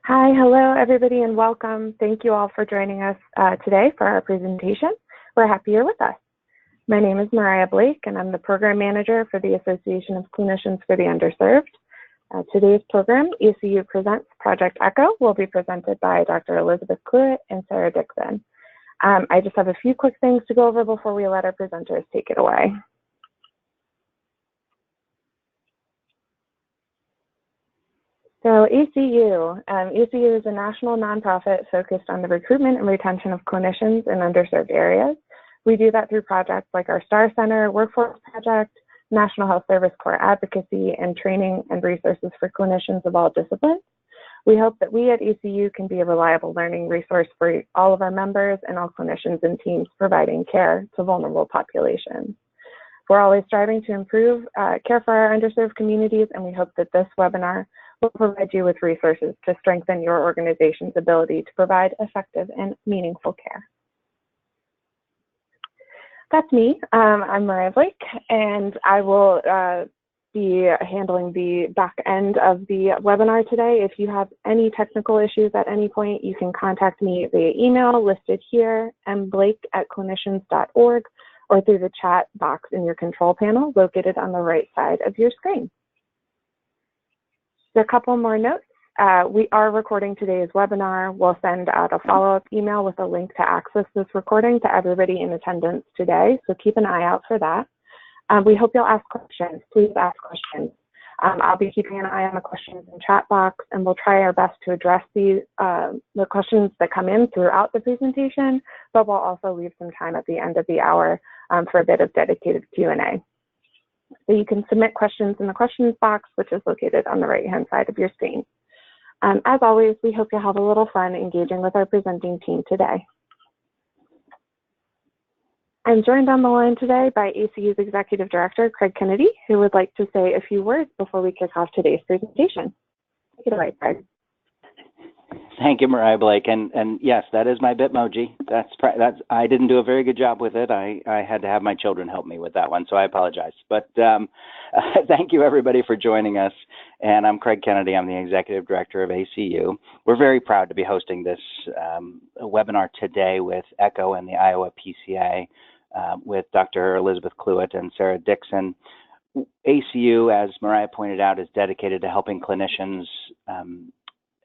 Hi, hello everybody and welcome. Thank you all for joining us today for our presentation. We're happy you're with us. My name is Mariah Blake and I'm the Program Manager for the Association of Clinicians for the Underserved. Today's program, ACU Presents Project ECHO, will be presented by Dr. Elizabeth Clewett and Sarah Dixon. I just have a few quick things to go over before we let our presenters take it away. So ACU is a national nonprofit focused on the recruitment and retention of clinicians in underserved areas. We do that through projects like our STAR Center Workforce Project, National Health Service Corps Advocacy, and training and resources for clinicians of all disciplines. We hope that we at ACU can be a reliable learning resource for all of our members and all clinicians and teams providing care to vulnerable populations. We're always striving to improve care for our underserved communities, and we hope that this webinar will provide you with resources to strengthen your organization's ability to provide effective and meaningful care. That's me. I'm Mariah Blake, and I will be handling the back end of the webinar today. If you have any technical issues at any point, you can contact me via email listed here, mblake@clinicians.org, or through the chat box in your control panel located on the right side of your screen. So a couple more notes. We are recording today's webinar. We'll send out a follow-up email with a link to access this recording to everybody in attendance today, so keep an eye out for that. We hope you'll ask questions. Please ask questions. I'll be keeping an eye on the questions in the chat box, and we'll try our best to address the questions that come in throughout the presentation, but we'll also leave some time at the end of the hour for a bit of dedicated Q&A. So you can submit questions in the questions box, which is located on the right-hand side of your screen. As always, we hope you'll have a little fun engaging with our presenting team today. I'm joined on the line today by ACU's Executive Director, Craig Kennedy, who would like to say a few words before we kick off today's presentation. Take it away, Craig. Thank you, Mariah Blake. And yes, that is my Bitmoji. I didn't do a very good job with it. I had to have my children help me with that one, so I apologize. But thank you, everybody, for joining us. And I'm Craig Kennedy. I'm the Executive Director of ACU. We're very proud to be hosting this webinar today with ECHO and the Iowa PCA with Dr. Elizabeth Clewett and Sarah Dixon. ACU, as Mariah pointed out, is dedicated to helping clinicians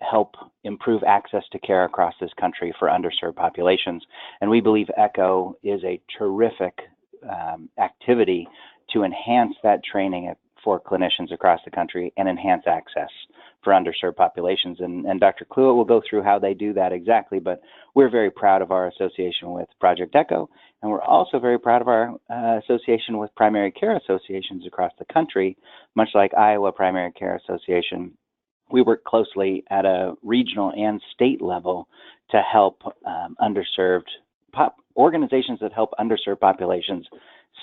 help improve access to care across this country for underserved populations. And we believe ECHO is a terrific activity to enhance that training for clinicians across the country and enhance access for underserved populations. And Dr. Clewett will go through how they do that exactly, but we're very proud of our association with Project ECHO, and we're also very proud of our association with primary care associations across the country, much like Iowa Primary Care Association. We work closely at a regional and state level to help organizations that help underserved populations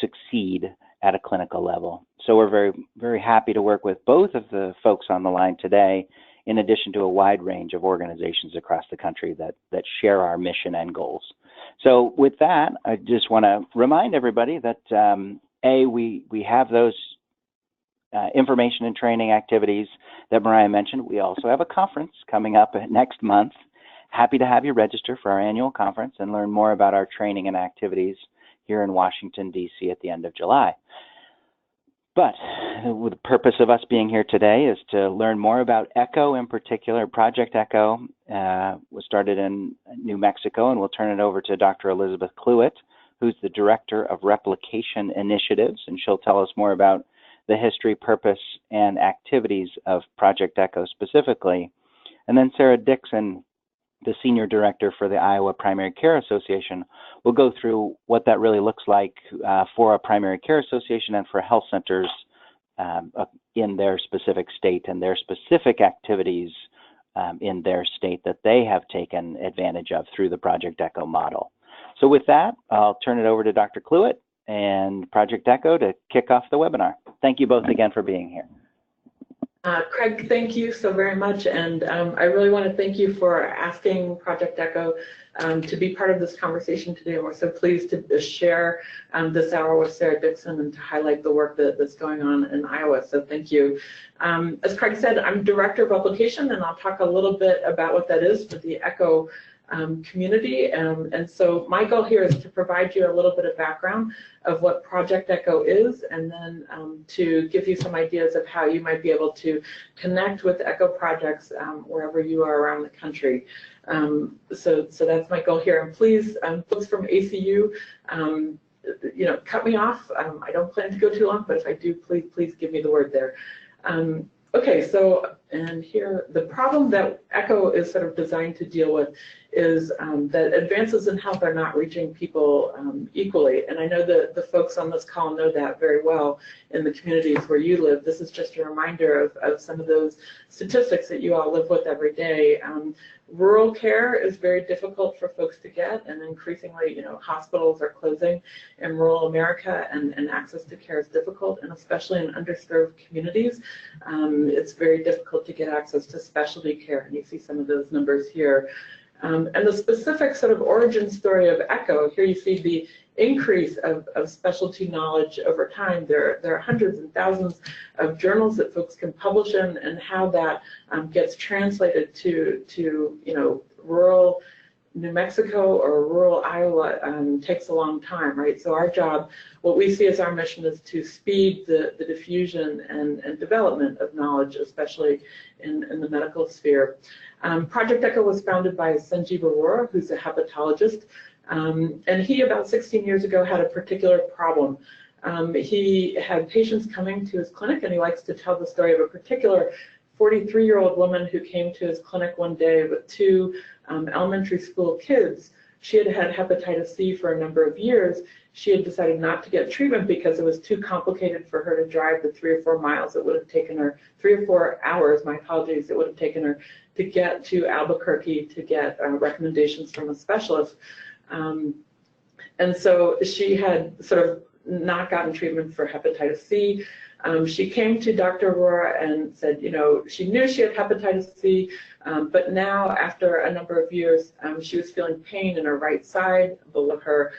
succeed at a clinical level. So we're very, very happy to work with both of the folks on the line today, in addition to a wide range of organizations across the country that share our mission and goals. So with that, I just want to remind everybody that we have those information and training activities that Mariah mentioned. We also have a conference coming up next month. Happy to have you register for our annual conference and learn more about our training and activities here in Washington, D.C. at the end of July. But the purpose of us being here today is to learn more about ECHO in particular. Project ECHO was started in New Mexico, and we'll turn it over to Dr. Elizabeth Clewett, who's the Director of Replication Initiatives, and she'll tell us more about the history, purpose, and activities of Project ECHO specifically. And then Sarah Dixon, the Senior Director for the Iowa Primary Care Association, will go through what that really looks like for a primary care association and for health centers in their specific state and their specific activities in their state that they have taken advantage of through the Project ECHO model. So with that, I'll turn it over to Dr. Clewett and Project ECHO to kick off the webinar. Thank you both again for being here. Craig, thank you so very much, and I really want to thank you for asking Project ECHO to be part of this conversation today. And we're so pleased to share this hour with Sarah Dixon and to highlight the work that's going on in Iowa, so thank you. As Craig said, I'm Director of Publication, and I'll talk a little bit about what that is for the ECHO community, and so my goal here is to provide you a little bit of background of what Project ECHO is, and then to give you some ideas of how you might be able to connect with ECHO projects wherever you are around the country. So that's my goal here, and please, folks from ACU, cut me off. I don't plan to go too long, but if I do, please give me the word there. Okay, so, and here, the problem that ECHO is sort of designed to deal with is that advances in health are not reaching people equally. And I know that the folks on this call know that very well in the communities where you live. This is just a reminder of some of those statistics that you all live with every day. Rural care is very difficult for folks to get, and increasingly, hospitals are closing in rural America, and access to care is difficult, and especially in underserved communities, it's very difficult to get access to specialty care, and you see some of those numbers here. And the specific sort of origin story of ECHO, here you see the increase of specialty knowledge over time. There are hundreds and thousands of journals that folks can publish in, and how that gets translated to rural New Mexico or rural Iowa takes a long time, right? So our job, what we see as our mission, is to speed the diffusion and development of knowledge, especially in the medical sphere. Project ECHO was founded by Sanjeev Arora, who's a hepatologist, and he, about 16 years ago, had a particular problem. He had patients coming to his clinic, and he likes to tell the story of a particular 43-year-old woman who came to his clinic one day with two elementary school kids. She had had hepatitis C for a number of years. She had decided not to get treatment because it was too complicated for her to drive the 3 or 4 miles. It would have taken her 3 or 4 hours, my apologies, it would have taken her to get to Albuquerque to get recommendations from a specialist. And so she had sort of not gotten treatment for hepatitis C. She came to Dr. Arora and said, she knew she had hepatitis C, but now, after a number of years, she was feeling pain in her right side, below her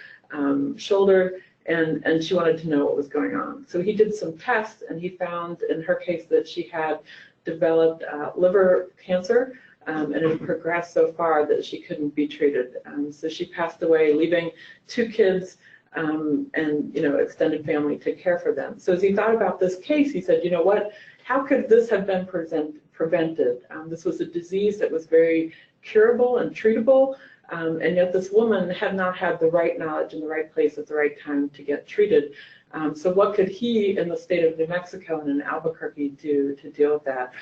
shoulder, and she wanted to know what was going on. So he did some tests, and he found in her case that she had developed liver cancer, and it had progressed so far that she couldn't be treated. So she passed away, leaving 2 kids and extended family to care for them. So as he thought about this case, he said, what, how could this have been prevented? This was a disease that was very curable and treatable, and yet this woman had not had the right knowledge in the right place at the right time to get treated. So what could he, in the state of New Mexico and in Albuquerque, do to deal with that?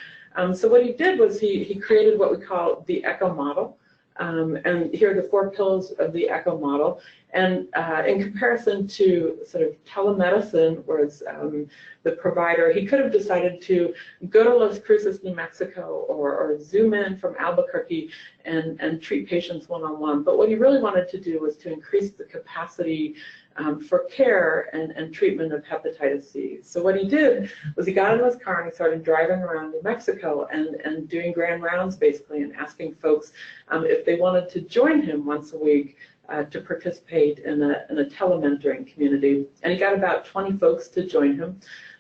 So what he did was he created what we call the ECHO model. And here are the 4 pillars of the ECHO model. And in comparison to sort of telemedicine, where it's the provider, he could have decided to go to Las Cruces, New Mexico, or zoom in from Albuquerque and treat patients one-on-one. But what he really wanted to do was to increase the capacity for care and treatment of hepatitis C. So what he did was he got in his car and he started driving around New Mexico and doing grand rounds, basically, and asking folks if they wanted to join him once a week to participate in a telementoring community. And he got about 20 folks to join him.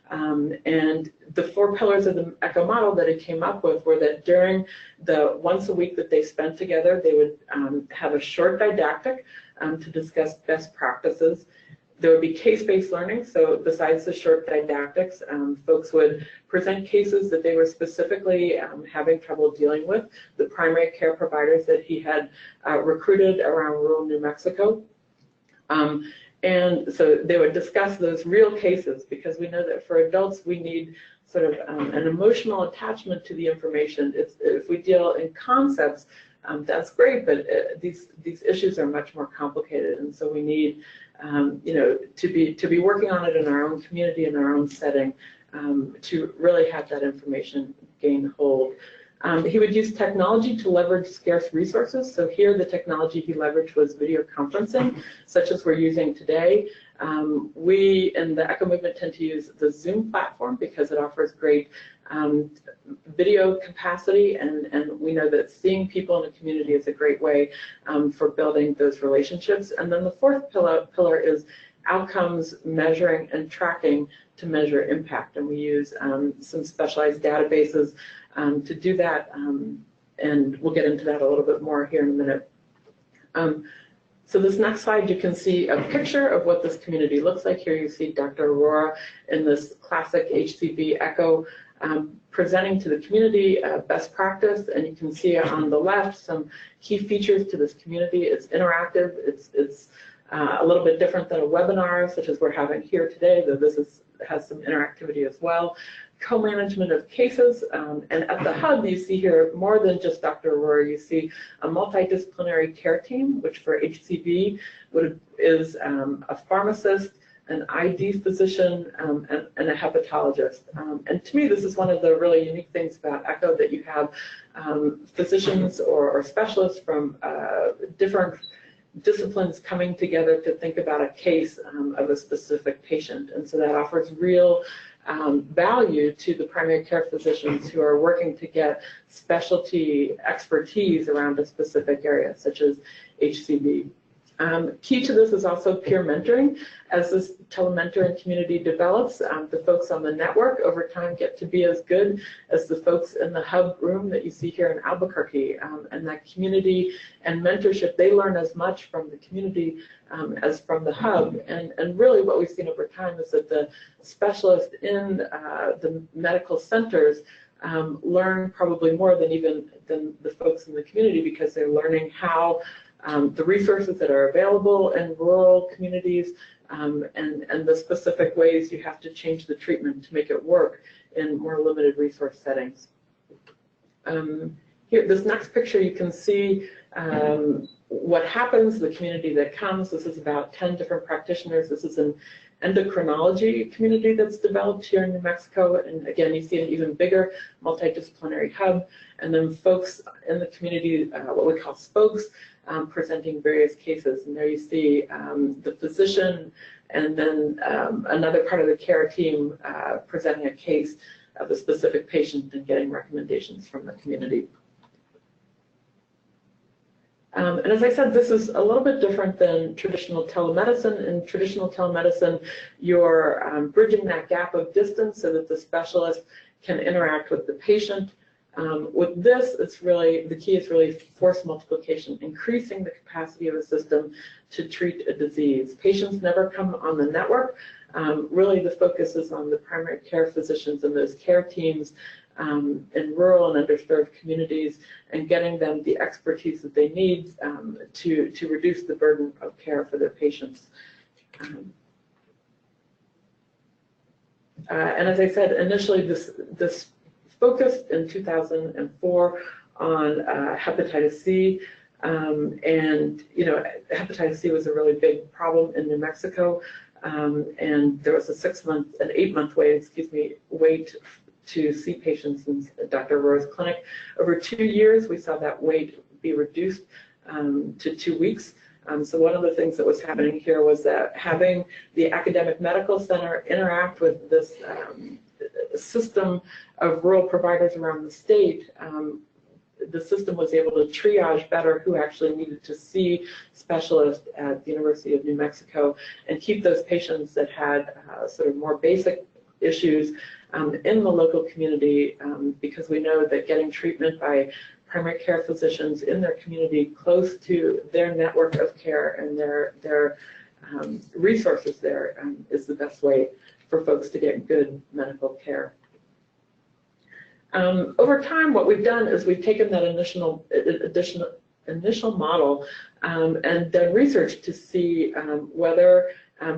And the 4 pillars of the ECHO model that he came up with were that during the once a week that they spent together, they would have a short didactic to discuss best practices. There would be case-based learning, so besides the short didactics, folks would present cases that they were specifically having trouble dealing with, the primary care providers that he had recruited around rural New Mexico. And so they would discuss those real cases, because we know that for adults we need sort of an emotional attachment to the information. If we deal in concepts, that's great, but these issues are much more complicated, and so we need to be working on it in our own community, in our own setting, to really have that information gain hold. He would use technology to leverage scarce resources. So here the technology he leveraged was video conferencing, such as we're using today. We in the ECHO movement tend to use the Zoom platform because it offers great video capacity, and we know that seeing people in the community is a great way for building those relationships. And then the fourth pillar is outcomes measuring and tracking to measure impact, and we use some specialized databases to do that, and we'll get into that a little bit more here in a minute. So this next slide, you can see a picture of what this community looks like. Here you see Dr. Aurora in this classic HCB echo presenting to the community best practice, and you can see on the left some key features to this community. It's interactive, it's a little bit different than a webinar such as we're having here today, though this has some interactivity as well. Co-management of cases, and at the hub you see here more than just Dr. Aurora. You see a multidisciplinary care team, which for HCB is a pharmacist, an ID physician, and a hepatologist. And to me, this is one of the really unique things about ECHO, that you have physicians or specialists from different disciplines coming together to think about a case of a specific patient. And so that offers real value to the primary care physicians who are working to get specialty expertise around a specific area, such as HCB. Key to this is also peer mentoring. As this telementoring community develops, the folks on the network over time get to be as good as the folks in the hub room that you see here in Albuquerque. And that community and mentorship, they learn as much from the community as from the hub. And really what we've seen over time is that the specialists in the medical centers learn probably more than the folks in the community, because they're learning how the resources that are available in rural communities, and the specific ways you have to change the treatment to make it work in more limited resource settings. Here, this next picture, you can see what happens, the community that comes. This is about 10 different practitioners. This is an endocrinology community that's developed here in New Mexico. And again, you see an even bigger multidisciplinary hub. And then folks in the community, what we call spokes, presenting various cases. And there you see the physician, and then another part of the care team presenting a case of a specific patient and getting recommendations from the community. And as I said, this is a little bit different than traditional telemedicine. In traditional telemedicine, you're bridging that gap of distance so that the specialist can interact with the patient. With this, it's really, the key is really force multiplication, increasing the capacity of a system to treat a disease. Patients never come on the network. Really, the focus is on the primary care physicians and those care teams in rural and underserved communities, and getting them the expertise that they need to reduce the burden of care for their patients. And as I said, initially this focused in 2004 on hepatitis C, and hepatitis C was a really big problem in New Mexico, and there was an 8-month wait to see patients in Dr. Aurora's clinic. Over 2 years, we saw that wait be reduced to 2 weeks. So one of the things that was happening here was that having the academic medical center interact with this system of rural providers around the state, the system was able to triage better who actually needed to see specialists at the University of New Mexico, and keep those patients that had sort of more basic issues in the local community, because we know that getting treatment by primary care physicians in their community close to their network of care and their resources there is the best way for folks to get good medical care. Over time, what we've done is we've taken that initial model and done research to see whether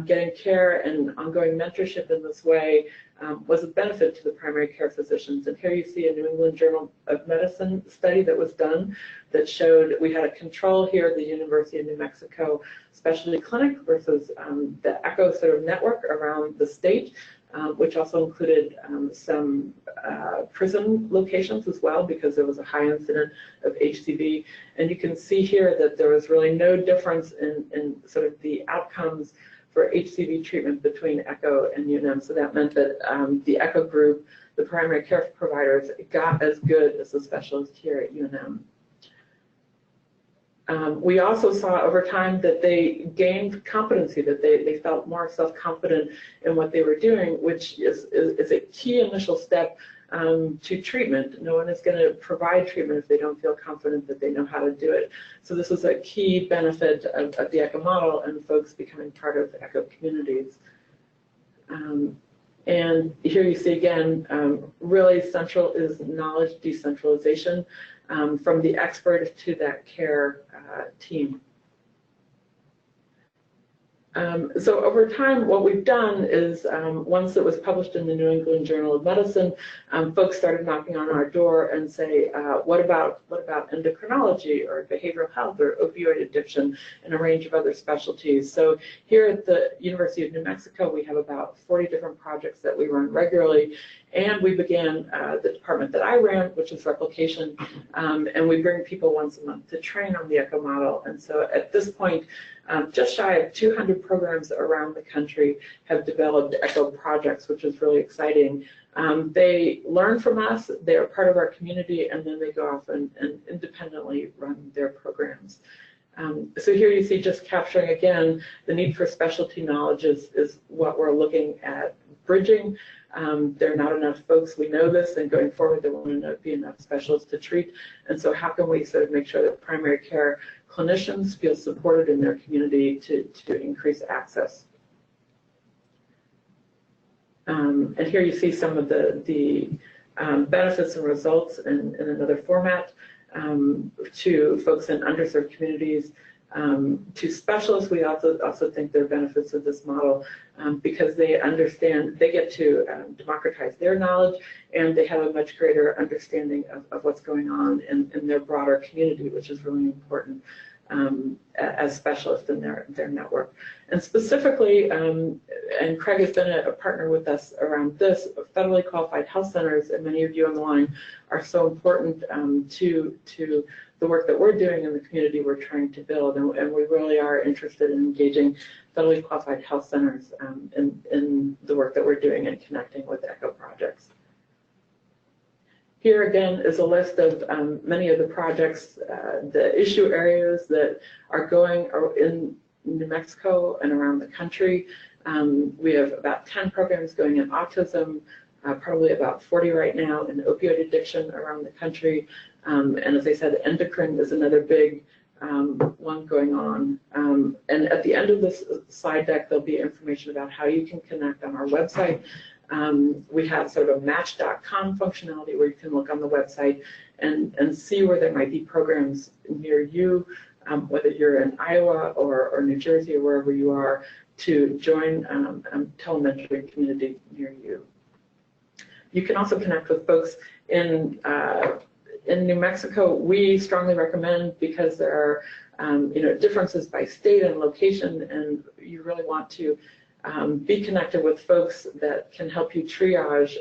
getting care and ongoing mentorship in this way was a benefit to the primary care physicians. And here you see a New England Journal of Medicine study that was done that showed we had a control here at the University of New Mexico specialty clinic versus the ECHO sort of network around the state, which also included some prison locations as well, because there was a high incident of HCV. And you can see here that there was really no difference in sort of the outcomes for HCV treatment between ECHO and UNM. So that meant that the ECHO group, the primary care providers, got as good as the specialist here at UNM. We also saw over time that they gained competency, that they felt more self-confident in what they were doing, which is a key initial step to treatment. No one is going to provide treatment if they don't feel confident that they know how to do it. So this is a key benefit of the ECHO model and folks becoming part of ECHO communities. And here you see again, really central is knowledge decentralization from the expert to that care team. So over time, what we've done is, once it was published in the New England Journal of Medicine, folks started knocking on our door and say, what about endocrinology or behavioral health or opioid addiction and a range of other specialties? So here at the University of New Mexico, we have about 40 different projects that we run regularly. And we began the department that I ran, which is replication, and we bring people once a month to train on the ECHO model. And so at this point, just shy of 200 programs around the country have developed ECHO projects, which is really exciting. They learn from us, they are part of our community, and then they go off and independently run their programs. So here you see just capturing again the need for specialty knowledge is what we're looking at bridging. There are not enough folks, we know this, and going forward there won't be enough specialists to treat. And so how can we sort of make sure that primary care clinicians feel supported in their community to increase access? And here you see some of the benefits and results in another format to folks in underserved communities. To specialists, we also think there are benefits of this model because they understand, they get to democratize their knowledge, and they have a much greater understanding of what's going on in their broader community, which is really important as specialists in their network. And specifically, and Craig has been a partner with us around this, federally qualified health centers, and many of you on the line are so important to the work that we're doing in the community we're trying to build, and we really are interested in engaging federally qualified health centers in the work that we're doing and connecting with ECHO projects. Here again is a list of many of the projects, the issue areas that are going in New Mexico and around the country. We have about 10 programs going in autism, probably about 40 right now in opioid addiction around the country. And as I said, endocrine is another big one going on. And at the end of this slide deck, there'll be information about how you can connect on our website. We have sort of a match.com functionality where you can look on the website and see where there might be programs near you, whether you're in Iowa or New Jersey or wherever you are, to join a telementoring community near you. You can also connect with folks in New Mexico. We strongly recommend, because there are differences by state and location, and you really want to be connected with folks that can help you triage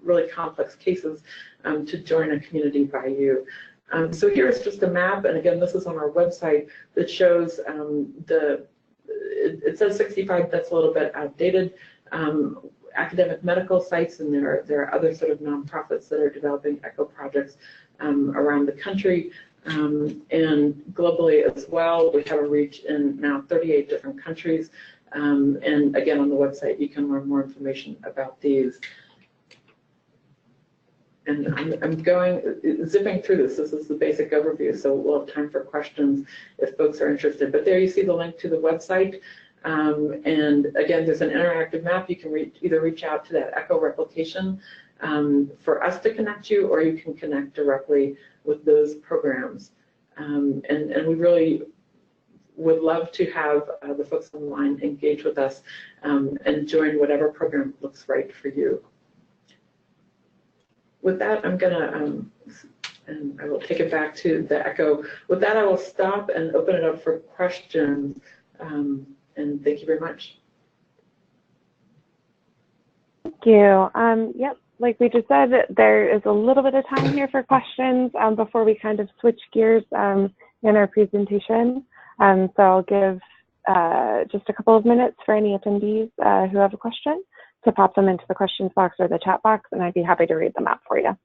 really complex cases to join a community by you. So here's just a map, and again, this is on our website, that shows it says 65, that's a little bit outdated, academic medical sites, and there are other sort of nonprofits that are developing ECHO projects around the country and globally as well. We have a reach in now 38 different countries. And again, on the website, you can learn more information about these. And I'm zipping through this. This is the basic overview, so we'll have time for questions if folks are interested. But there you see the link to the website. And again, there's an interactive map. You can either reach out to that ECHO replication for us to connect you, or you can connect directly with those programs. And we really would love to have the folks on the line engage with us and join whatever program looks right for you. With that, I'm going to, and I will take it back to the ECHO. With that, I will stop and open it up for questions. And thank you very much. Thank you. Yep, like we just said, there is a little bit of time here for questions before we kind of switch gears in our presentation. So I'll give just a couple of minutes for any attendees who have a question to pop them into the questions box or the chat box, and I'd be happy to read them out for you.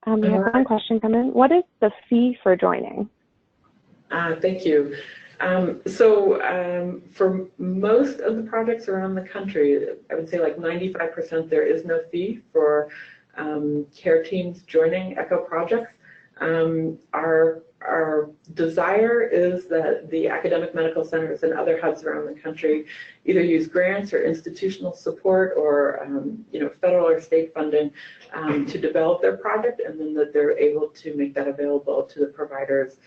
We have one question come in. What is the fee for joining? Thank you. For most of the projects around the country, I would say like 95%, there is no fee for care teams joining ECHO projects. Our desire is that the academic medical centers and other hubs around the country either use grants or institutional support or federal or state funding to develop their project, and then that they're able to make that available to the providers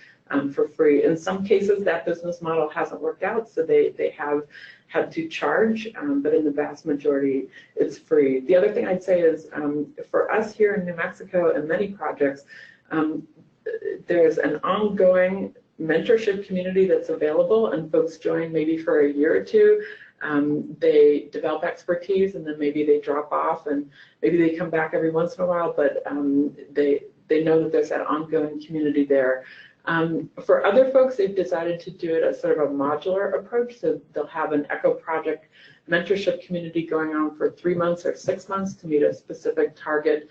for free. In some cases, that business model hasn't worked out, so they have had to charge, but in the vast majority, it's free. The other thing I'd say is for us here in New Mexico and many projects, there's an ongoing mentorship community that's available, and folks join maybe for a year or two. They develop expertise, and then maybe they drop off, and maybe they come back every once in a while, but they know that there's that ongoing community there. For other folks, they've decided to do it as sort of a modular approach, so they'll have an ECHO project mentorship community going on for 3 months or 6 months to meet a specific target.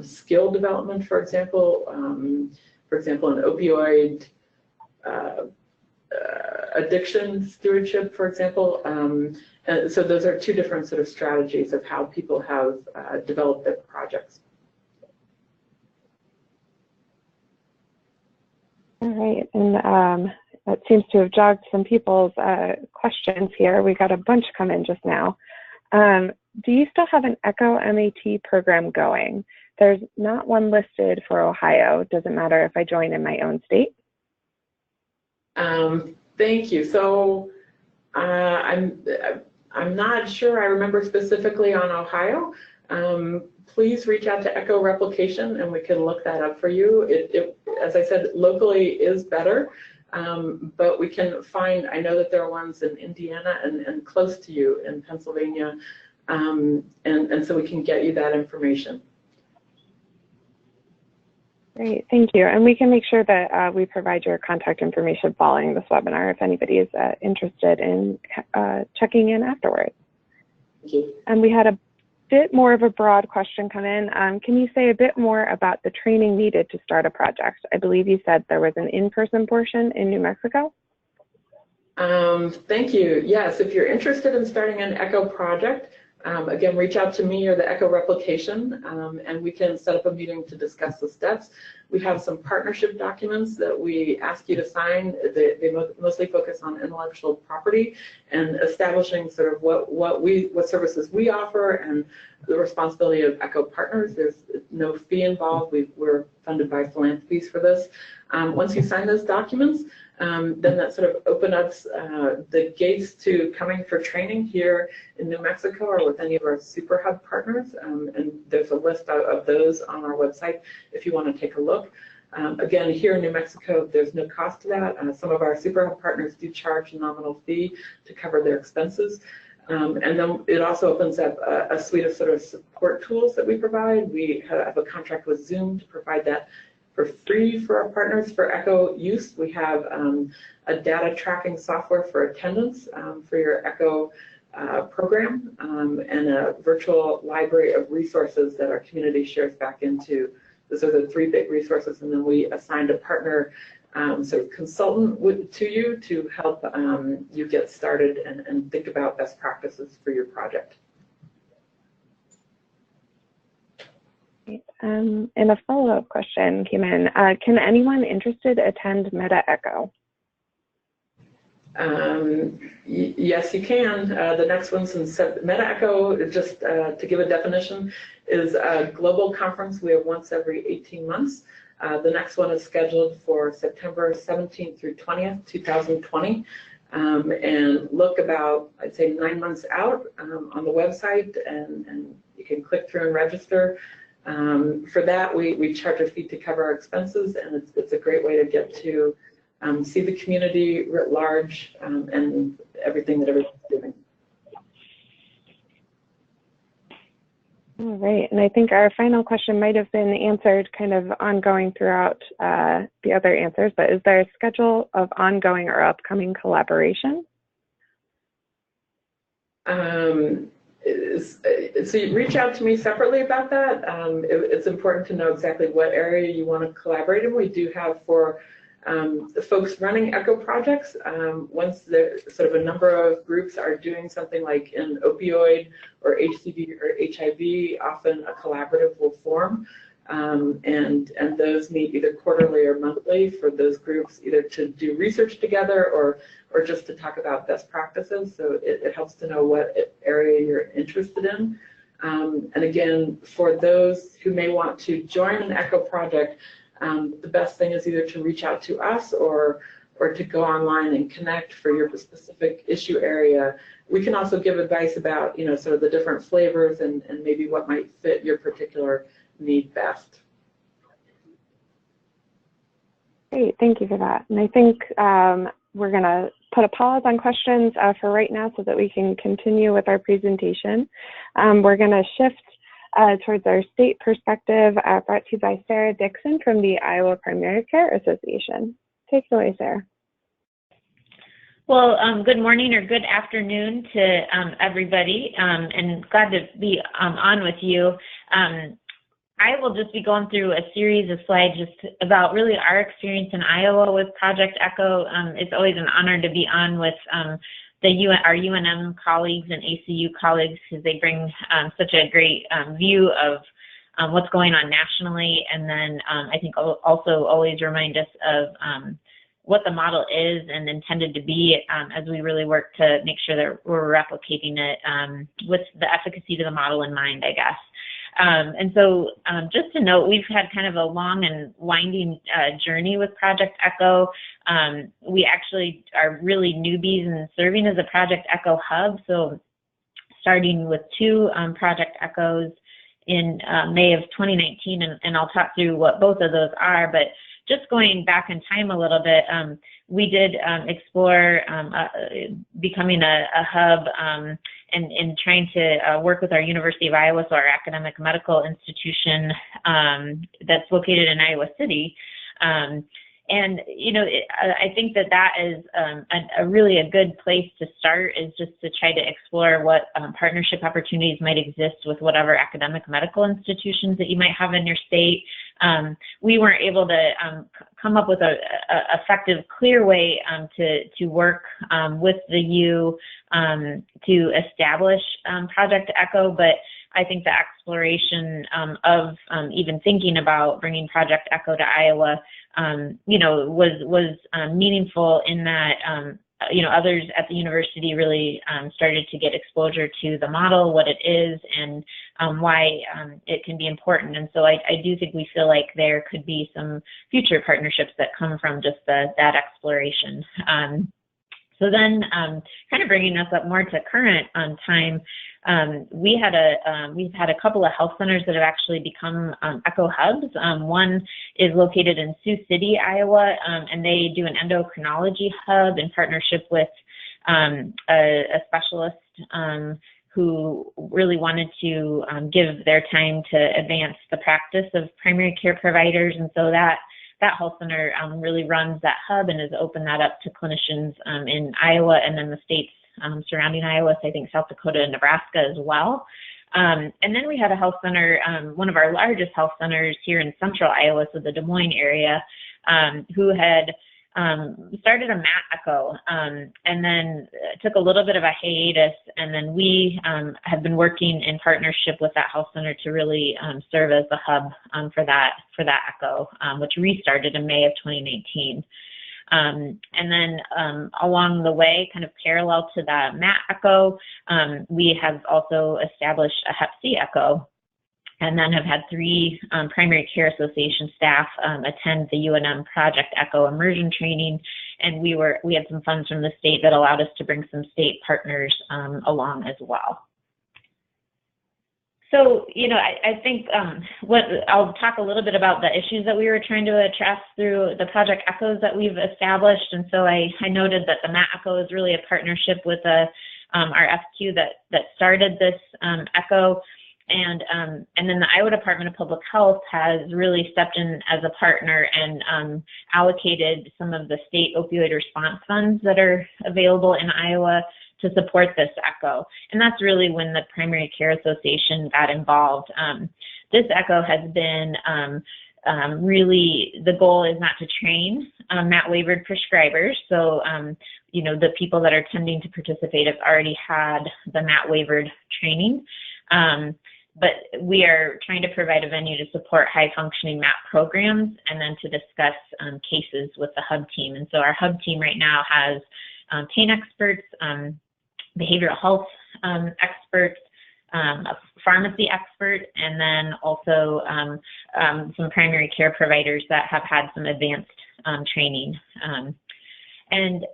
Skill development, for example, an opioid addiction stewardship, for example. And so those are two different sort of strategies of how people have developed their projects. All right, and that seems to have jogged some people's questions here. We got a bunch come in just now. Do you still have an ECHO MAT program going? There's not one listed for Ohio. Does it matter if I join in my own state? Thank you. So I'm not sure I remember specifically on Ohio. Please reach out to ECHO Replication and we can look that up for you. It as I said, locally is better, but we can find, I know that there are ones in Indiana and close to you in Pennsylvania, and so we can get you that information. Great, thank you. And we can make sure that we provide your contact information following this webinar if anybody is interested in checking in afterwards. Thank you. And we had a bit more of a broad question come in. Can you say a bit more about the training needed to start a project? I believe you said there was an in-person portion in New Mexico. Thank you. Yes, if you're interested in starting an ECHO project, again, reach out to me or the ECHO Replication, and we can set up a meeting to discuss the steps. We have some partnership documents that we ask you to sign. They mostly focus on intellectual property and establishing sort of what services we offer and the responsibility of ECHO partners. There's no fee involved. We're funded by philanthropies for this. Once you sign those documents, then that sort of opens up the gates to coming for training here in New Mexico or with any of our Super Hub partners. And there's a list of those on our website if you want to take a look. Again, here in New Mexico, there's no cost to that. Some of our Super Hub partners do charge a nominal fee to cover their expenses. And then it also opens up a suite of sort of support tools that we provide. We have a contract with Zoom to provide that for free for our partners for ECHO use. We have a data tracking software for attendance for your ECHO program and a virtual library of resources that our community shares back into. Those are the three big resources, and then we assigned a partner sort of consultant to you to help you get started and think about best practices for your project. And a follow-up question came in. Can anyone interested attend Meta ECHO? Yes, you can. The next one's in Meta ECHO, just to give a definition, is a global conference we have once every 18 months. The next one is scheduled for September 17th through 20th, 2020. And look about, I'd say, 9 months out on the website, and you can click through and register. For that, we charge a fee to cover our expenses, and it's a great way to get to see the community writ large and everything that everyone's doing. All right, and I think our final question might have been answered kind of ongoing throughout the other answers, but is there a schedule of ongoing or upcoming collaboration? So you reach out to me separately about that. It's important to know exactly what area you want to collaborate in. We do have for the folks running ECHO projects, once the sort of a number of groups are doing something like an opioid or HCV or HIV, often a collaborative will form. And those meet either quarterly or monthly for those groups, either to do research together or just to talk about best practices. So it helps to know what area you're interested in. And again, for those who may want to join an ECHO project, the best thing is either to reach out to us or to go online and connect for your specific issue area. We can also give advice about, sort of the different flavors and maybe what might fit your particular need best. Great, thank you for that. And I think we're going to put a pause on questions for right now so that we can continue with our presentation. We're going to shift towards our state perspective brought to you by Sarah Dixon from the Iowa Primary Care Association. Take it away, Sarah. Well, good morning or good afternoon to everybody, and glad to be on with you. I will just be going through a series of slides just about really our experience in Iowa with Project ECHO. It's always an honor to be on with our UNM colleagues and ACU colleagues because they bring such a great view of what's going on nationally, and then I think also always remind us of what the model is and intended to be as we really work to make sure that we're replicating it with the efficacy to the model in mind, I guess. And so just to note, we've had kind of a long and winding journey with Project ECHO. We actually are really newbies in serving as a Project ECHO hub. So starting with 2 Project ECHOs in May of 2019, and I'll talk through what both of those are, but just going back in time a little bit, we did explore becoming a hub and trying to work with our University of Iowa, so our academic medical institution that's located in Iowa City. And, I think that is really a good place to start, is just to try to explore what partnership opportunities might exist with whatever academic medical institutions that you might have in your state. We weren't able to come up with a effective, clear way to work with the U to establish Project ECHO, but I think the exploration of even thinking about bringing Project ECHO to Iowa, was meaningful in that, others at the university really started to get exposure to the model, what it is, and why it can be important. And so I do think we feel like there could be some future partnerships that come from just that exploration. So then, kind of bringing us up more to current time, we've had a couple of health centers that have actually become ECHO hubs. One is located in Sioux City, Iowa, and they do an endocrinology hub in partnership with a specialist who really wanted to give their time to advance the practice of primary care providers. And so that health center really runs that hub and has opened that up to clinicians in Iowa and then the states surrounding Iowa, so I think South Dakota and Nebraska as well. And then we had a health center, one of our largest health centers here in central Iowa, so the Des Moines area, who had started a MAT ECHO and then took a little bit of a hiatus, and then we have been working in partnership with that health center to really serve as the hub for that ECHO, which restarted in May of 2019. And then along the way, kind of parallel to the MAT ECHO, we have also established a Hep C ECHO, and then have had 3 primary care association staff attend the UNM Project ECHO immersion training, and we had some funds from the state that allowed us to bring some state partners along as well. So, I think I'll talk a little bit about the issues that we were trying to address through the Project ECHOs that we've established. And so I noted that the MAT ECHO is really a partnership with our FQ that started this ECHO. And then the Iowa Department of Public Health has really stepped in as a partner and allocated some of the state opioid response funds that are available in Iowa to support this ECHO. And that's really when the Primary Care Association got involved. This ECHO has been really, the goal is not to train MAT-waivered prescribers. So, the people that are tending to participate have already had the MAT-waivered training. But we are trying to provide a venue to support high-functioning MAT programs and then to discuss cases with the hub team. And so our hub team right now has pain experts, behavioral health experts, a pharmacy expert, and then also some primary care providers that have had some advanced training. And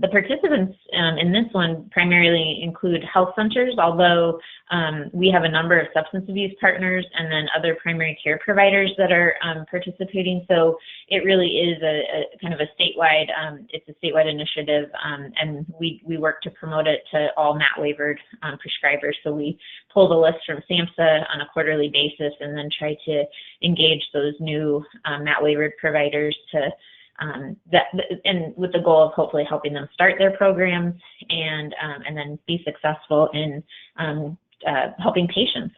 the participants in this one primarily include health centers, although we have a number of substance abuse partners and then other primary care providers that are participating. So it really is a kind of a statewide, it's a statewide initiative, and we work to promote it to all MAT-waivered prescribers. So we pull the list from SAMHSA on a quarterly basis and then try to engage those new MAT-waivered providers to and with the goal of hopefully helping them start their programs and then be successful in helping patients.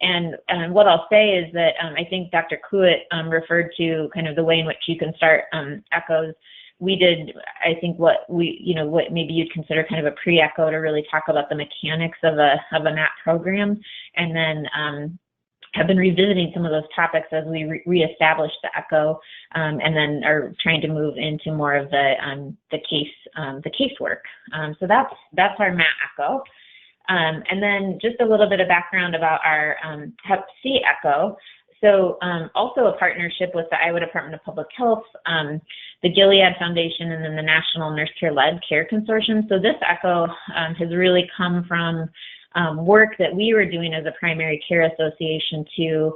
And what I'll say is that I think Dr. Clewett referred to kind of the way in which you can start ECHOs. We did, I think, what maybe you'd consider kind of a pre-ECHO to really talk about the mechanics of a MAT program, and then have been revisiting some of those topics as we reestablish the ECHO, and then are trying to move into more of the casework. So that's our MAT ECHO. And then just a little bit of background about our Hep C ECHO. So also a partnership with the Iowa Department of Public Health, the Gilead Foundation, and then the National Nurse Care-Led Care Consortium. So this ECHO has really come from work that we were doing as a primary care association to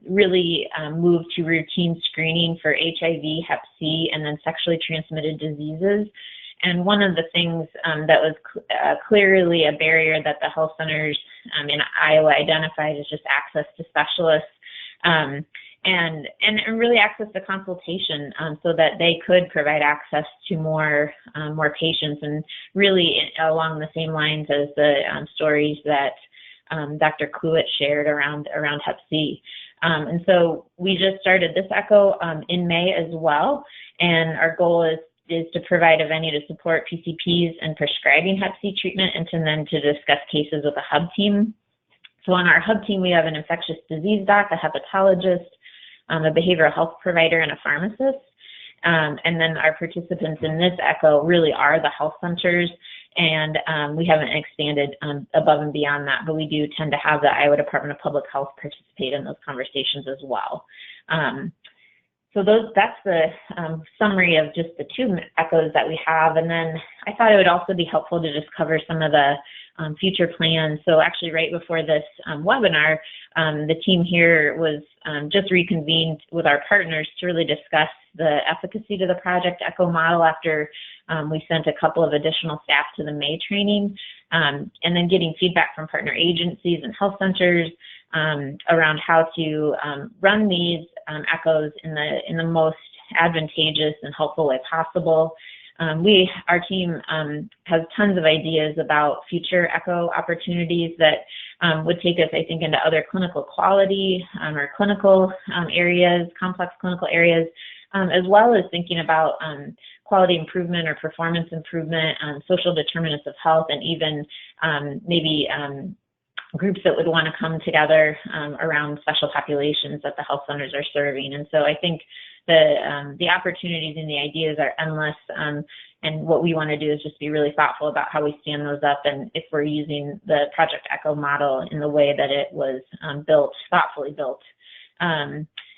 really move to routine screening for HIV, Hep C, and then sexually transmitted diseases. And one of the things that was clearly a barrier that the health centers in Iowa identified is just access to specialists and really access to consultation so that they could provide access to more patients, and really along the same lines as the stories that Dr. Clewett shared around Hep C. And so we just started this ECHO in May as well, and our goal is to provide a venue to support PCPs and prescribing Hep C treatment, and then to discuss cases with a hub team. So on our hub team, we have an infectious disease doc, a hepatologist, a behavioral health provider, and a pharmacist. And then our participants in this ECHO really are the health centers, and we haven't expanded above and beyond that, but we do tend to have the Iowa Department of Public Health participate in those conversations as well. So that's the summary of just the two ECHOs that we have. And then I thought it would also be helpful to just cover some of the future plans. So actually right before this webinar, the team here was just reconvened with our partners to really discuss the efficacy to the Project ECHO model after we sent a couple of additional staff to the May training, and then getting feedback from partner agencies and health centers around how to run these ECHOs in the most advantageous and helpful way possible. Our team has tons of ideas about future ECHO opportunities that would take us, I think, into other clinical quality or clinical areas, complex clinical areas, as well as thinking about quality improvement or performance improvement, social determinants of health, and even maybe groups that would want to come together around special populations that the health centers are serving. And so I think the opportunities and the ideas are endless, and what we want to do is just be really thoughtful about how we stand those up, and if we're using the Project ECHO model in the way that it was thoughtfully built.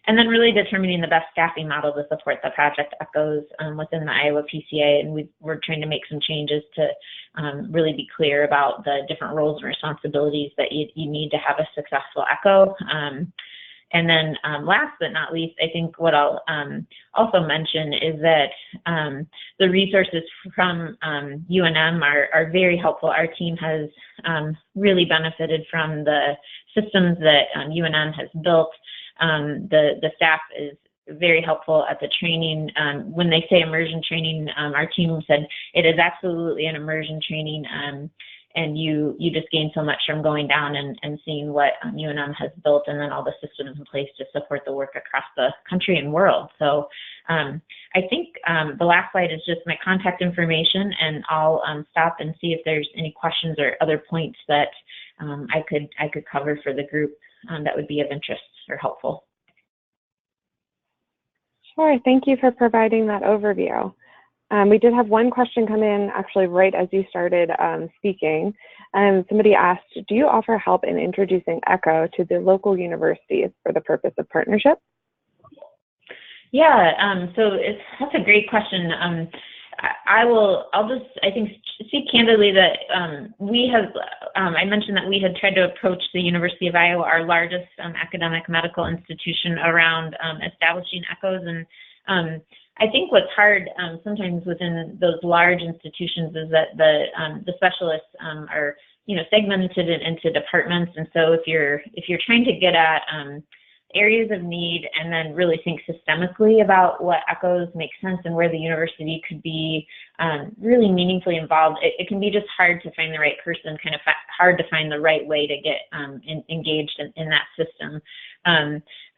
And then really determining the best staffing model to support the Project ECHOs within the Iowa PCA, and we're trying to make some changes to really be clear about the different roles and responsibilities that you need to have a successful ECHO. And then last but not least, I think what I'll also mention is that the resources from UNM are very helpful. Our team has really benefited from the systems that UNM has built. The staff is very helpful at the training. When they say immersion training, our team said it is absolutely an immersion training, and you just gain so much from going down and seeing what UNM has built, and then all the systems in place to support the work across the country and world. So I think the last slide is just my contact information, and I'll stop and see if there's any questions or other points that I could cover for the group that would be of interest or helpful. Sure, thank you for providing that overview. We did have one question come in actually right as you started speaking. Somebody asked, do you offer help in introducing ECHO to the local universities for the purpose of partnership? Yeah, so that's a great question. I'll just, I think, speak candidly that we have, I mentioned that we had tried to approach the University of Iowa, our largest academic medical institution, around establishing ECHOs. And I think what's hard sometimes within those large institutions is that the specialists are, segmented into departments. And so if you're trying to get at areas of need and then really think systemically about what ECHOs make sense and where the university could be really meaningfully involved, it can be just hard to find the right person, kind of hard to find the right way to get engaged in that system.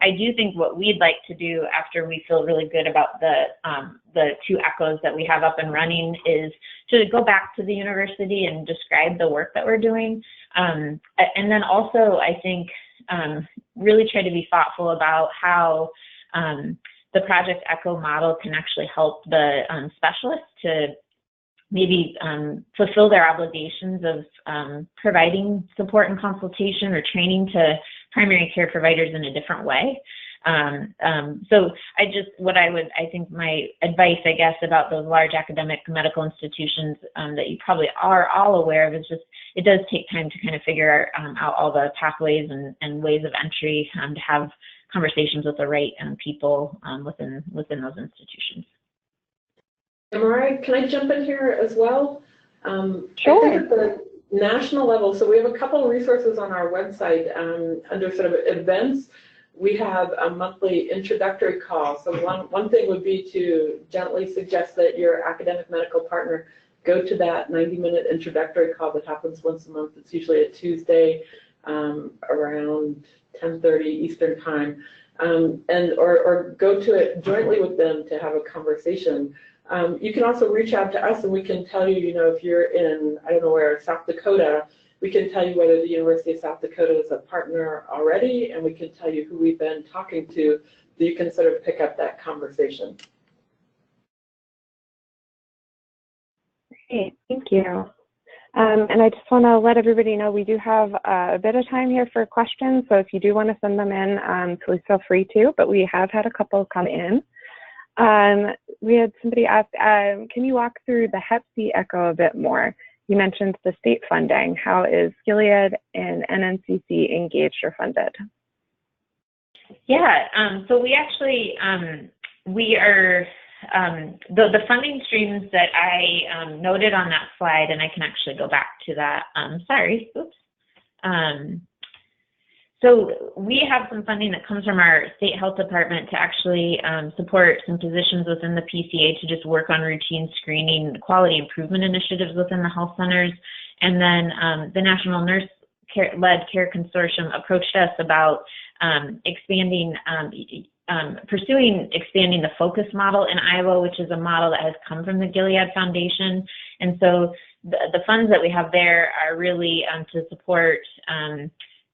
I do think what we'd like to do after we feel really good about the 2 ECHOs that we have up and running is to go back to the university and describe the work that we're doing. And then also, I think, really try to be thoughtful about how the Project ECHO model can actually help the specialists to maybe fulfill their obligations of providing support and consultation or training to primary care providers in a different way. So I think my advice, I guess, about those large academic medical institutions that you probably are all aware of is just, it does take time to kind of figure out all the pathways and ways of entry to have conversations with the right people within those institutions. Mariah, can I jump in here as well? Sure. I think at the national level, so we have a couple of resources on our website under sort of events. We have a monthly introductory call. So one thing would be to gently suggest that your academic medical partner go to that 90-minute introductory call that happens once a month. It's usually a Tuesday around 10:30 Eastern time, or go to it jointly with them to have a conversation. You can also reach out to us, and we can tell you, if you're in, I don't know where, South Dakota, we can tell you whether the University of South Dakota is a partner already, and we can tell you who we've been talking to, so you can sort of pick up that conversation. Great, thank you. And I just want to let everybody know we do have a bit of time here for questions, so if you do want to send them in, please feel free to, but we have had a couple come in. We had somebody ask, can you walk through the Hep C ECHO a bit more? You mentioned the state funding. How is Gilead and NNCC engaged or funded? Yeah, so we actually, we are, the funding streams that I noted on that slide, and I can actually go back to that, sorry, oops. So we have some funding that comes from our state health department to actually support some positions within the PCA to just work on routine screening, quality improvement initiatives within the health centers. And then the National Nurse-Led Care Consortium approached us about pursuing expanding the FOCUS model in Iowa, which is a model that has come from the Gilead Foundation. And so the funds that we have there are really to support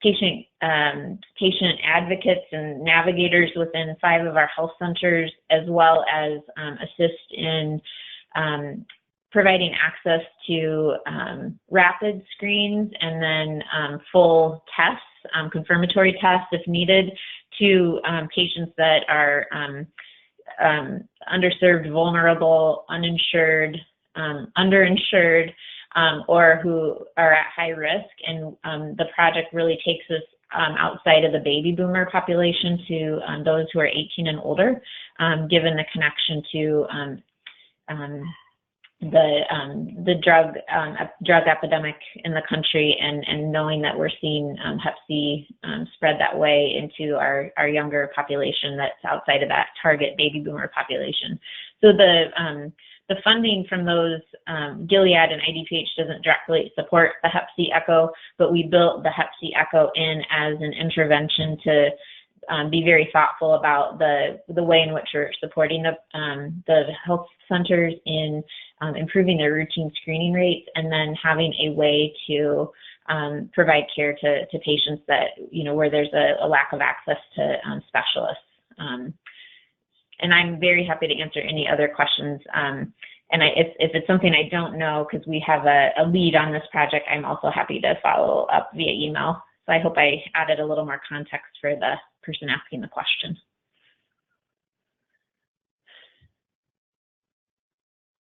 patient advocates and navigators within 5 of our health centers, as well as assist in providing access to rapid screens and then full tests, confirmatory tests if needed, to patients that are underserved, vulnerable, uninsured, underinsured, or who are at high risk. And the project really takes us outside of the baby boomer population to those who are 18 and older, given the connection to the drug epidemic in the country, and knowing that we're seeing Hep C spread that way into our younger population that's outside of that target baby boomer population. So the funding from those, Gilead and IDPH doesn't directly support the Hep C Echo, but we built the Hep C Echo in as an intervention to be very thoughtful about the way in which we're supporting the health centers in improving their routine screening rates, and then having a way to provide care to patients that, where there's a lack of access to specialists. And I'm very happy to answer any other questions. And if it's something I don't know, because we have a lead on this project, I'm also happy to follow up via email. So I hope I added a little more context for the person asking the question.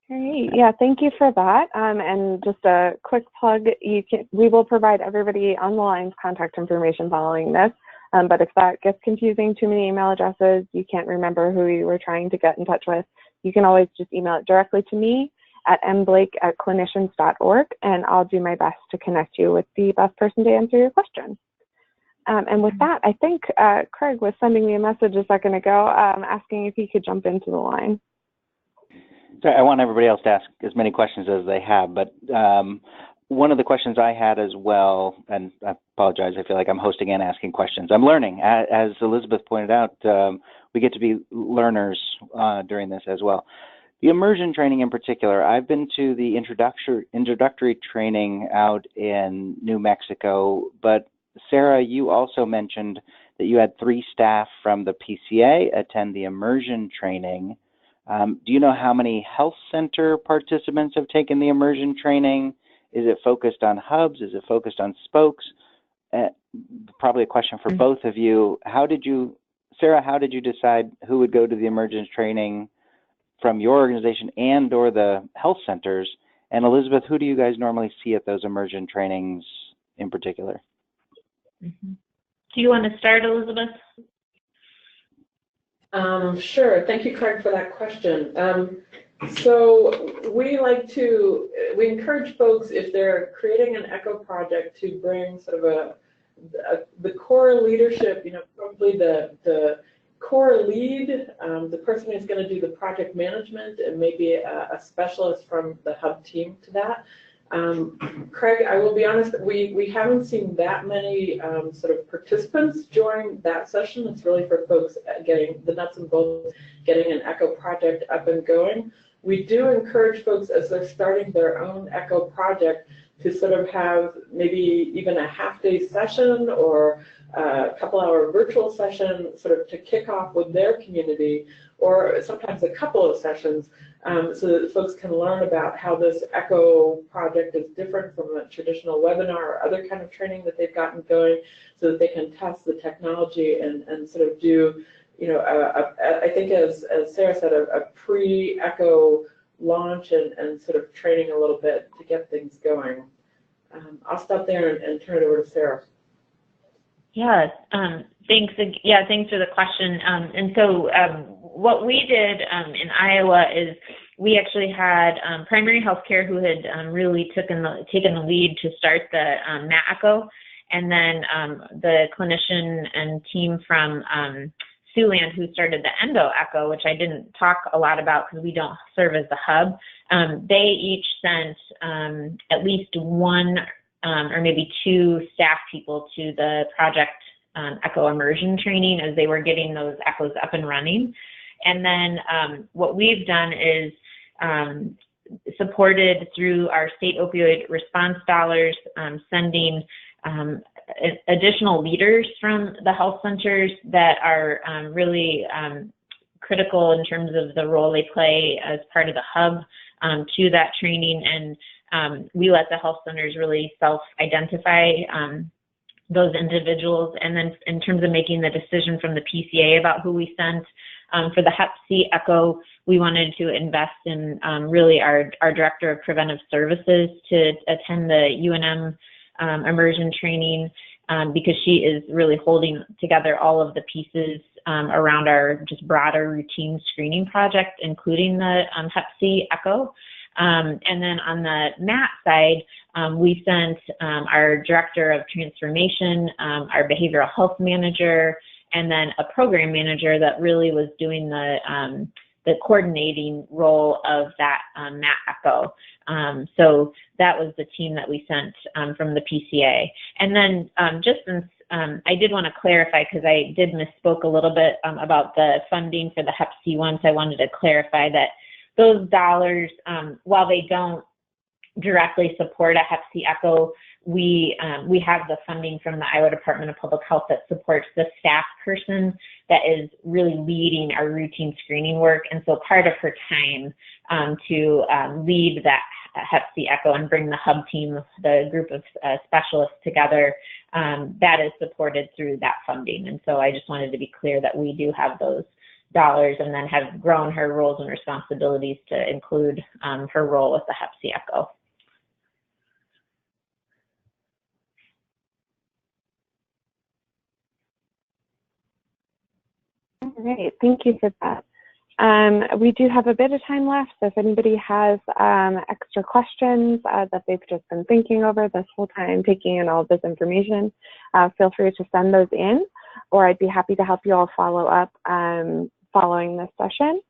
Great. Yeah, thank you for that. And just a quick plug, we will provide everybody on the line's contact information following this. But if that gets confusing, too many email addresses, you can't remember who you were trying to get in touch with, you can always just email it directly to me at mblake@clinicians.org, and I'll do my best to connect you with the best person to answer your question. And with that, I think Craig was sending me a message a second ago asking if he could jump into the line. So I want everybody else to ask as many questions as they have, but one of the questions I had as well, and I apologize, I feel like I'm hosting and asking questions. I'm learning. As Elizabeth pointed out, we get to be learners during this as well. The immersion training in particular, I've been to the introductory training out in New Mexico, but Sarah, you also mentioned that you had 3 staff from the PCA attend the immersion training. Do you know how many health center participants have taken the immersion training? Is it focused on hubs? Is it focused on spokes? Probably a question for both of you. Sarah, how did you decide who would go to the immersion training from your organization and or the health centers? And Elizabeth, who do you guys normally see at those immersion trainings in particular? Mm-hmm. Do you want to start, Elizabeth? Sure. Thank you, Craig, for that question. So we encourage folks, if they're creating an ECHO project, to bring sort of the core leadership, probably the core lead, the person who's going to do the project management, and maybe a specialist from the hub team to that. Craig, I will be honest, we haven't seen that many sort of participants during that session. It's really for folks getting the nuts and bolts, getting an ECHO project up and going. We do encourage folks, as they're starting their own ECHO project, to sort of have maybe even a half-day session or a couple-hour virtual session sort of to kick off with their community, or sometimes a couple of sessions, so that folks can learn about how this ECHO project is different from a traditional webinar or other kind of training that they've gotten going, so that they can test the technology and sort of do, I think as Sarah said, a pre-ECHO launch and sort of training a little bit to get things going. I'll stop there and turn it over to Sarah. Yeah, thanks. Yeah, thanks for the question. And so what we did in Iowa is we actually had primary healthcare who had really taken the lead to start the MAT ECHO, and then the clinician and team from Siouxland who started the Endo ECHO, which I didn't talk a lot about because we don't serve as the hub. They each sent at least one or maybe 2 staff people to the project ECHO immersion training as they were getting those ECHOs up and running. And then what we've done is supported through our state opioid response dollars, sending additional leaders from the health centers that are really critical in terms of the role they play as part of the hub to that training. And we let the health centers really self-identify those individuals. And then in terms of making the decision from the PCA about who we sent, for the Hep C ECHO, we wanted to invest in really our Director of Preventive Services to attend the UNM immersion training. because she is really holding together all of the pieces around our just broader routine screening project, including the Hep C echo. And then on the MAT side, we sent our director of transformation, our behavioral health manager, and then a program manager that really was doing the coordinating role of that MAT echo. So that was the team that we sent from the PCA. And then just since I did want to clarify, because I did misspoke a little bit about the funding for the Hep C one, so I wanted to clarify that those dollars, while they don't directly support a Hep C echo, we have the funding from the Iowa Department of Public Health that supports the staff person that is really leading our routine screening work. And so part of her time to lead that Hep C echo and bring the hub team, the group of specialists together, that is supported through that funding. And so I just wanted to be clear that we do have those dollars and then have grown her roles and responsibilities to include her role with the Hep C echo. All right, thank you for that. We do have a bit of time left, so if anybody has extra questions that they've just been thinking over this whole time, taking in all of this information, feel free to send those in, or I'd be happy to help you all follow up following this session.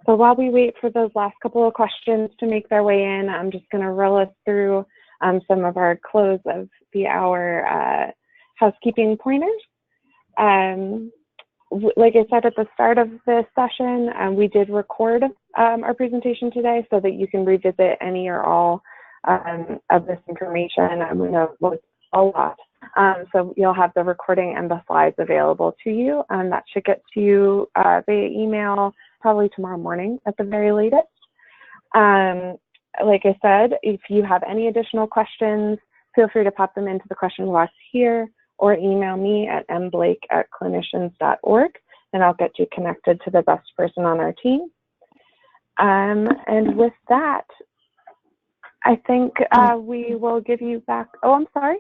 So while we wait for those last couple of questions to make their way in, I'm just going to roll us through some of our close of the hour housekeeping pointers. Like I said at the start of this session, we did record our presentation today so that you can revisit any or all of this information. I'm going to look a lot. So you'll have the recording and the slides available to you. That should get to you via email probably tomorrow morning at the very latest. Like I said, if you have any additional questions, feel free to pop them into the question box here, or email me at mblake@clinicians.org, and I'll get you connected to the best person on our team. And with that, I think we will give you back. Oh, I'm sorry.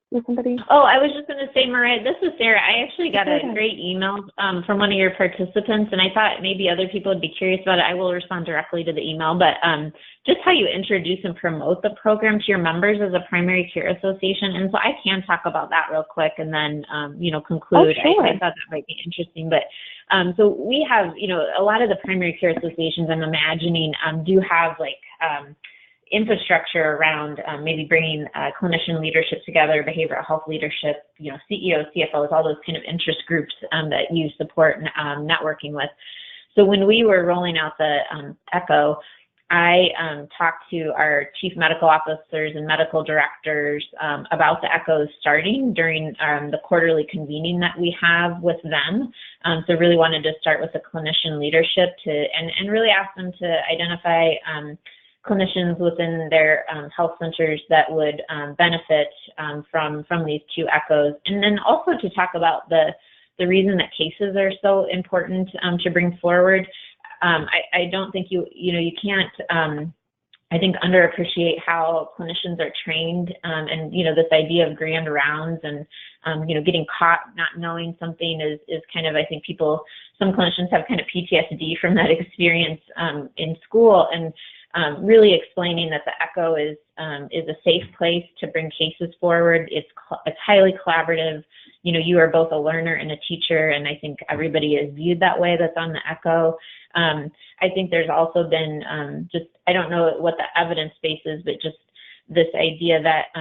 Was somebody? Oh, I was just going to say, Mariah, this is Sarah. I actually got a great email from one of your participants, and I thought maybe other people would be curious about it. I will respond directly to the email, but just how you introduce and promote the program to your members as a primary care association. And so I can talk about that real quick and then, conclude. Oh, sure. I thought that might be interesting, but so we have, a lot of the primary care associations, I'm imagining, do have infrastructure around maybe bringing clinician leadership together, behavioral health leadership, CEOs, CFOs, all those kind of interest groups that you support networking with. So when we were rolling out the ECHO, I talked to our chief medical officers and medical directors about the ECHOs starting during the quarterly convening that we have with them. So really wanted to start with the clinician leadership and really ask them to identify clinicians within their health centers that would benefit from these two echoes. And then also to talk about the reason that cases are so important to bring forward. I don't think you can't, I think, underappreciate how clinicians are trained and, this idea of grand rounds and, getting caught not knowing something is kind of, I think some clinicians have kind of PTSD from that experience in school, and really explaining that the ECHO is a safe place to bring cases forward. It's highly collaborative. You are both a learner and a teacher, and I think everybody is viewed that way that's on the ECHO. I think there's also been I don't know what the evidence base is, but just this idea that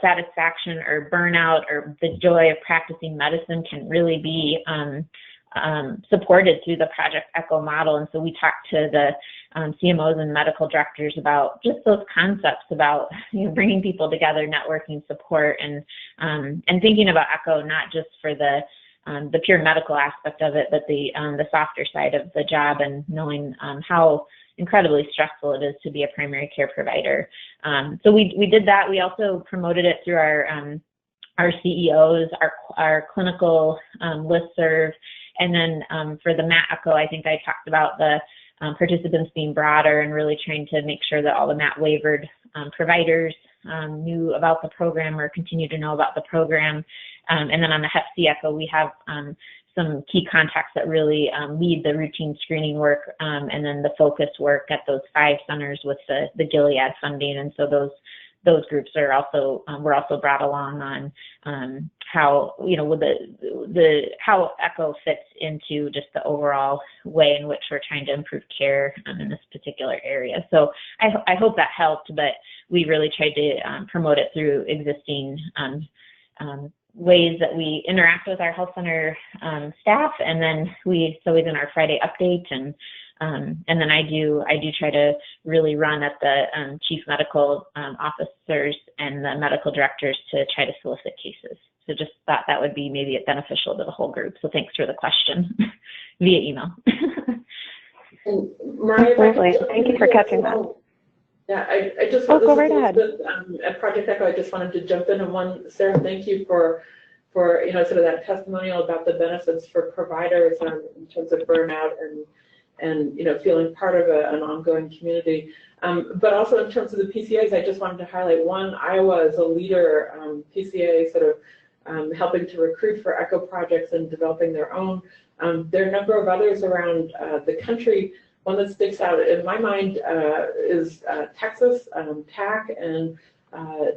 satisfaction or burnout or the joy of practicing medicine can really be supported through the Project ECHO model. And so we talked to the CMOs and medical directors about just those concepts about bringing people together, networking, support, and thinking about ECHO not just for the pure medical aspect of it, but the softer side of the job, and knowing how incredibly stressful it is to be a primary care provider. So we did that. We also promoted it through our CEOs, our clinical listserv, and then for the MAT ECHO, I think I talked about the participants being broader and really trying to make sure that all the MAT waivered providers knew about the program or continue to know about the program. And then on the Hep C Echo, we have some key contacts that really lead the routine screening work and then the focus work at those 5 centers with the Gilead funding. And so those groups are also were also brought along on how, you know, with how ECHO fits into just the overall way in which we're trying to improve care in this particular area. So I hope that helped, but we really tried to promote it through existing ways that we interact with our health center staff, and then we did our Friday update, and then I do try to really run at the chief medical officers and the medical directors to try to solicit cases. So just thought that would be maybe beneficial to the whole group. So thanks for the question via email. And Mariah, thank you for catching that. Yeah, I just go right ahead. At Project ECHO, I just wanted to jump in. And one, Sarah, thank you for you know, sort of that testimonial about the benefits for providers in terms of burnout and you know, feeling part of an ongoing community. But also in terms of the PCAs, I just wanted to highlight one. Iowa is a leader, PCA sort of helping to recruit for ECHO projects and developing their own. There are a number of others around the country. One that sticks out in my mind is Texas, TAC, and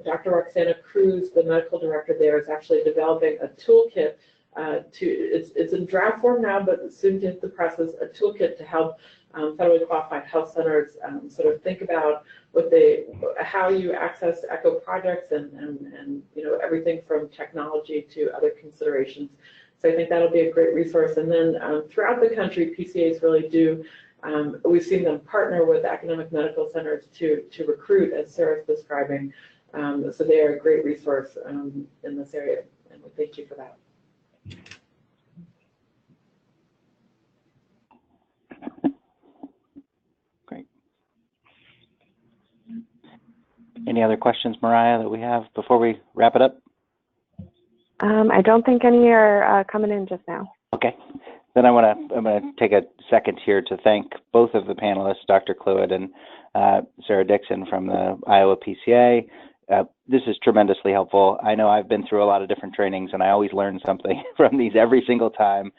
Dr. Roxana Cruz, the medical director there, is actually developing a toolkit it's in draft form now, but soon to hit the presses, a toolkit to help federally qualified health centers sort of think about how you access ECHO projects and you know, everything from technology to other considerations. So I think that'll be a great resource. And then throughout the country, PCAs really do. We've seen them partner with academic medical centers to recruit, as Sarah's describing. So they are a great resource in this area, and we thank you for that. Great. Any other questions, Mariah, that we have before we wrap it up? I don't think any are coming in just now. Okay. Then I'm going to take a second here to thank both of the panelists, Dr. Clewett and Sarah Dixon from the Iowa PCA. This is tremendously helpful. I know I've been through a lot of different trainings, and I always learn something from these every single time.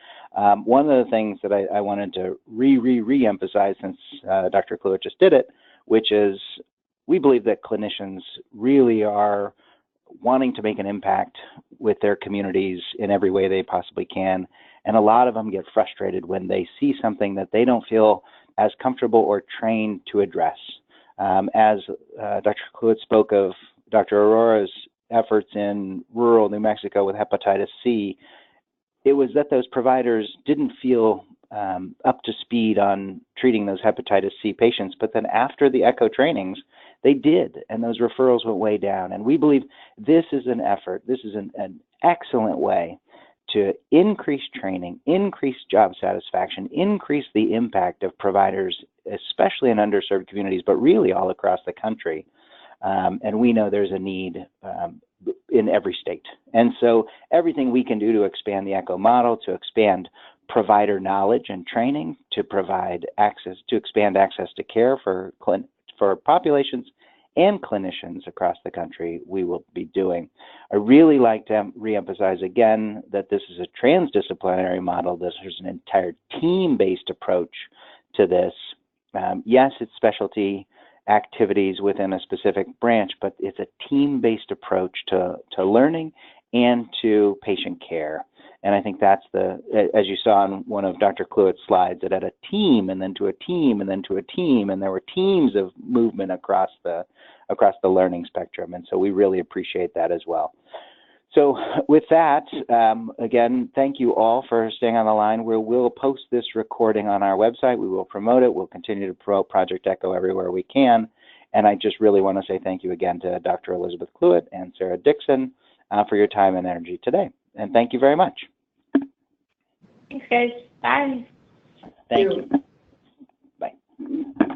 One of the things that I wanted to re-emphasize, since Dr. Clewett just did it, which is we believe that clinicians really are wanting to make an impact with their communities in every way they possibly can. And a lot of them get frustrated when they see something that they don't feel as comfortable or trained to address. As Dr. Clewett spoke of Dr. Aurora's efforts in rural New Mexico with hepatitis C, it was that those providers didn't feel up to speed on treating those hepatitis C patients, but then after the ECHO trainings, they did, and those referrals went way down. And we believe this is an effort, this is an excellent way to increase training, increase job satisfaction, increase the impact of providers, especially in underserved communities, but really all across the country. And we know there's a need in every state. And so everything we can do to expand the ECHO model, to expand provider knowledge and training, to provide access, to expand access to care for populations and clinicians across the country, we will be doing. I really like to reemphasize again that this is a transdisciplinary model. There's an entire team-based approach to this. Yes, it's specialty activities within a specific branch, but it's a team-based approach to learning and to patient care. And I think that's as you saw on one of Dr. Clewett's slides, it had a team and then to a team and then to a team, and there were teams of movement across the learning spectrum. And so we really appreciate that as well. So with that, again, thank you all for staying on the line. We'll post this recording on our website. We will promote it. We'll continue to promote Project ECHO everywhere we can. And I just really want to say thank you again to Dr. Elizabeth Clewett and Sarah Dixon for your time and energy today. And thank you very much. Thanks, guys. Bye. Thank you. Bye.